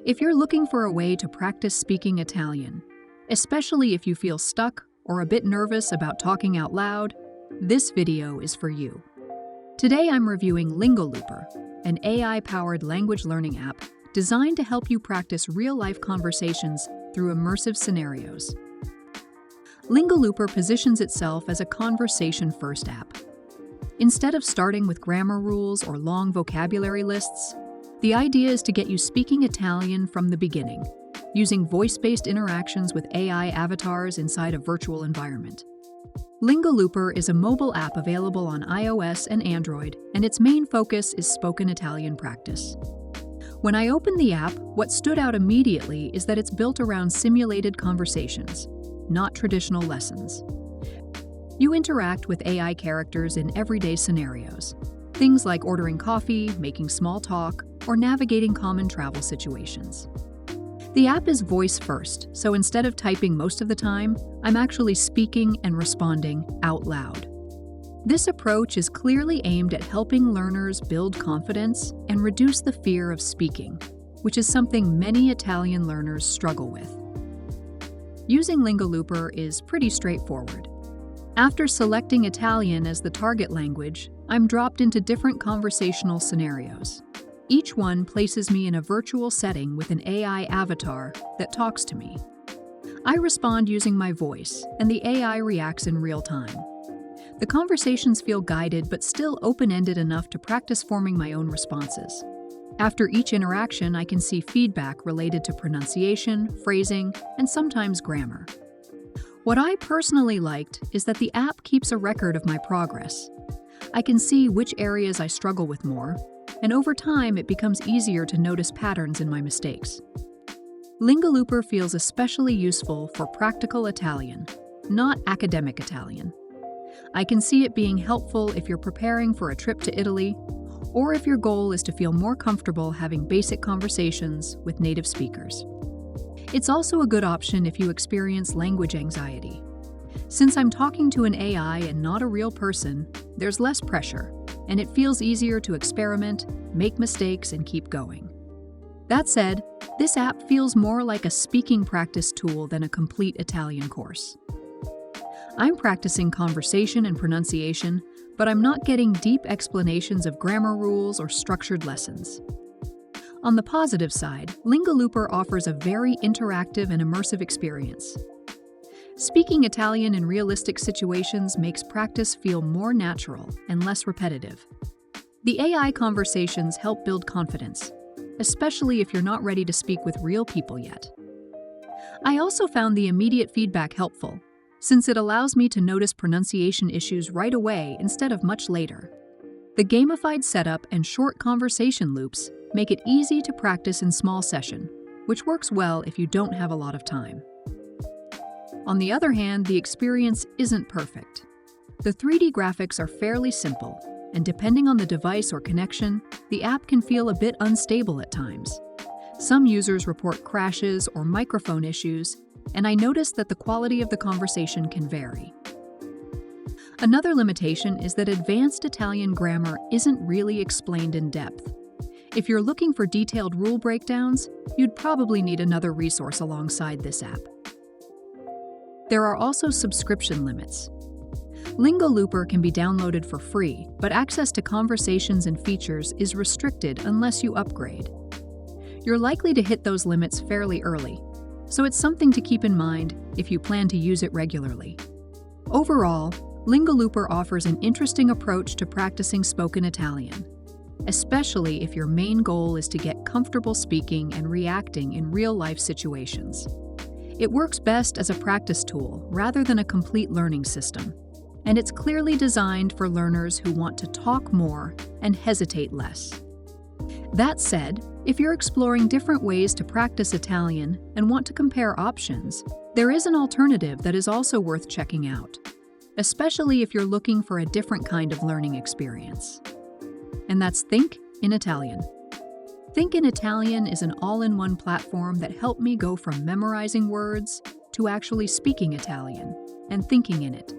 If you're looking for a way to practice speaking Italian, especially if you feel stuck or a bit nervous about talking out loud, this video is for you. Today I'm reviewing Lingolooper, an AI-powered language learning app designed to help you practice real-life conversations through immersive scenarios. Lingolooper positions itself as a conversation-first app. Instead of starting with grammar rules or long vocabulary lists, the idea is to get you speaking Italian from the beginning, using voice-based interactions with AI avatars inside a virtual environment. Lingolooper is a mobile app available on iOS and Android, and its main focus is spoken Italian practice. When I opened the app, what stood out immediately is that it's built around simulated conversations, not traditional lessons. You interact with AI characters in everyday scenarios, things like ordering coffee, making small talk, or navigating common travel situations. The app is voice-first, so instead of typing most of the time, I'm actually speaking and responding out loud. This approach is clearly aimed at helping learners build confidence and reduce the fear of speaking, which is something many Italian learners struggle with. Using Lingolooper is pretty straightforward. After selecting Italian as the target language, I'm dropped into different conversational scenarios. Each one places me in a virtual setting with an AI avatar that talks to me. I respond using my voice, and the AI reacts in real time. The conversations feel guided but still open-ended enough to practice forming my own responses. After each interaction, I can see feedback related to pronunciation, phrasing, and sometimes grammar. What I personally liked is that the app keeps a record of my progress. I can see which areas I struggle with more, and over time it becomes easier to notice patterns in my mistakes. Lingolooper feels especially useful for practical Italian, not academic Italian. I can see it being helpful if you're preparing for a trip to Italy, or if your goal is to feel more comfortable having basic conversations with native speakers. It's also a good option if you experience language anxiety. Since I'm talking to an AI and not a real person, there's less pressure, and it feels easier to experiment, make mistakes, and keep going. That said, this app feels more like a speaking practice tool than a complete Italian course. I'm practicing conversation and pronunciation, but I'm not getting deep explanations of grammar rules or structured lessons. On the positive side, Lingolooper offers a very interactive and immersive experience. Speaking Italian in realistic situations makes practice feel more natural and less repetitive. The AI conversations help build confidence, especially if you're not ready to speak with real people yet. I also found the immediate feedback helpful, since it allows me to notice pronunciation issues right away instead of much later. The gamified setup and short conversation loops make it easy to practice in small session, which works well if you don't have a lot of time. On the other hand, the experience isn't perfect. The 3D graphics are fairly simple, and depending on the device or connection, the app can feel a bit unstable at times. Some users report crashes or microphone issues, and I noticed that the quality of the conversation can vary. Another limitation is that advanced Italian grammar isn't really explained in depth. If you're looking for detailed rule breakdowns, you'd probably need another resource alongside this app. There are also subscription limits. Lingolooper can be downloaded for free, but access to conversations and features is restricted unless you upgrade. You're likely to hit those limits fairly early, so it's something to keep in mind if you plan to use it regularly. Overall, Lingolooper offers an interesting approach to practicing spoken Italian, especially if your main goal is to get comfortable speaking and reacting in real-life situations. It works best as a practice tool rather than a complete learning system, and it's clearly designed for learners who want to talk more and hesitate less. That said, if you're exploring different ways to practice Italian and want to compare options, there is an alternative that is also worth checking out, especially if you're looking for a different kind of learning experience. And that's Think in Italian. Think in Italian is an all-in-one platform that helped me go from memorizing words to actually speaking Italian and thinking in it.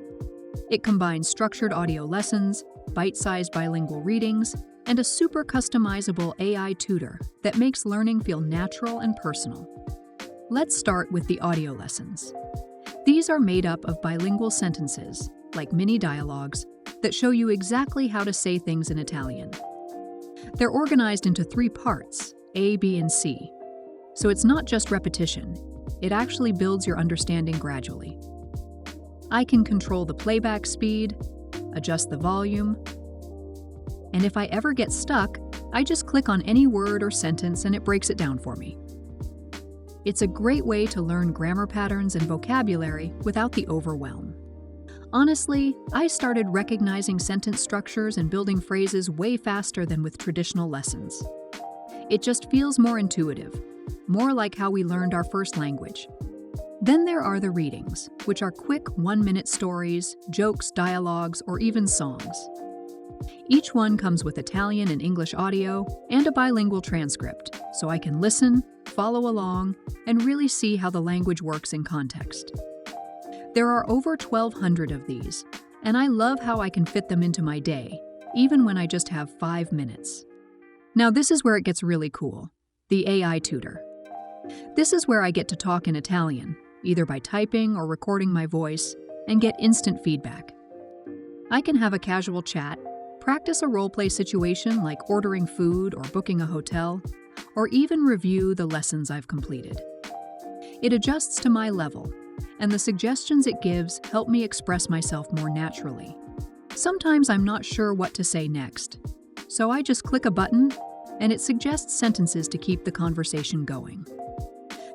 It combines structured audio lessons, bite-sized bilingual readings, and a super customizable AI tutor that makes learning feel natural and personal. Let's start with the audio lessons. These are made up of bilingual sentences, like mini dialogues, that show you exactly how to say things in Italian. They're organized into 3 parts, A, B, and C. So it's not just repetition, it actually builds your understanding gradually. I can control the playback speed, adjust the volume, and if I ever get stuck, I just click on any word or sentence and it breaks it down for me. It's a great way to learn grammar patterns and vocabulary without the overwhelm. Honestly, I started recognizing sentence structures and building phrases way faster than with traditional lessons. It just feels more intuitive, more like how we learned our first language. Then there are the readings, which are quick 1-minute stories, jokes, dialogues, or even songs. Each one comes with Italian and English audio and a bilingual transcript, so I can listen, follow along, and really see how the language works in context. There are over 1,200 of these, and I love how I can fit them into my day, even when I just have 5 minutes. Now this is where it gets really cool, the AI tutor. This is where I get to talk in Italian, either by typing or recording my voice, and get instant feedback. I can have a casual chat, practice a role-play situation like ordering food or booking a hotel, or even review the lessons I've completed. It adjusts to my level, and the suggestions it gives help me express myself more naturally. Sometimes I'm not sure what to say next, so I just click a button, and it suggests sentences to keep the conversation going.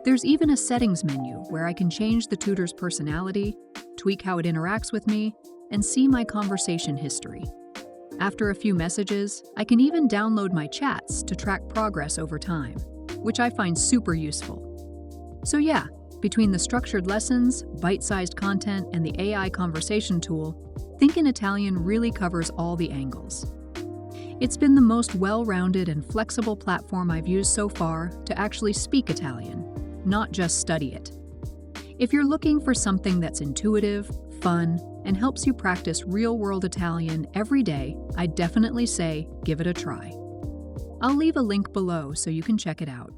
There's even a settings menu where I can change the tutor's personality, tweak how it interacts with me, and see my conversation history. After a few messages, I can even download my chats to track progress over time, which I find super useful. So yeah, between the structured lessons, bite-sized content, and the AI conversation tool, Think in Italian really covers all the angles. It's been the most well-rounded and flexible platform I've used so far to actually speak Italian, not just study it. If you're looking for something that's intuitive, fun, and helps you practice real-world Italian every day, I'd definitely say give it a try. I'll leave a link below so you can check it out.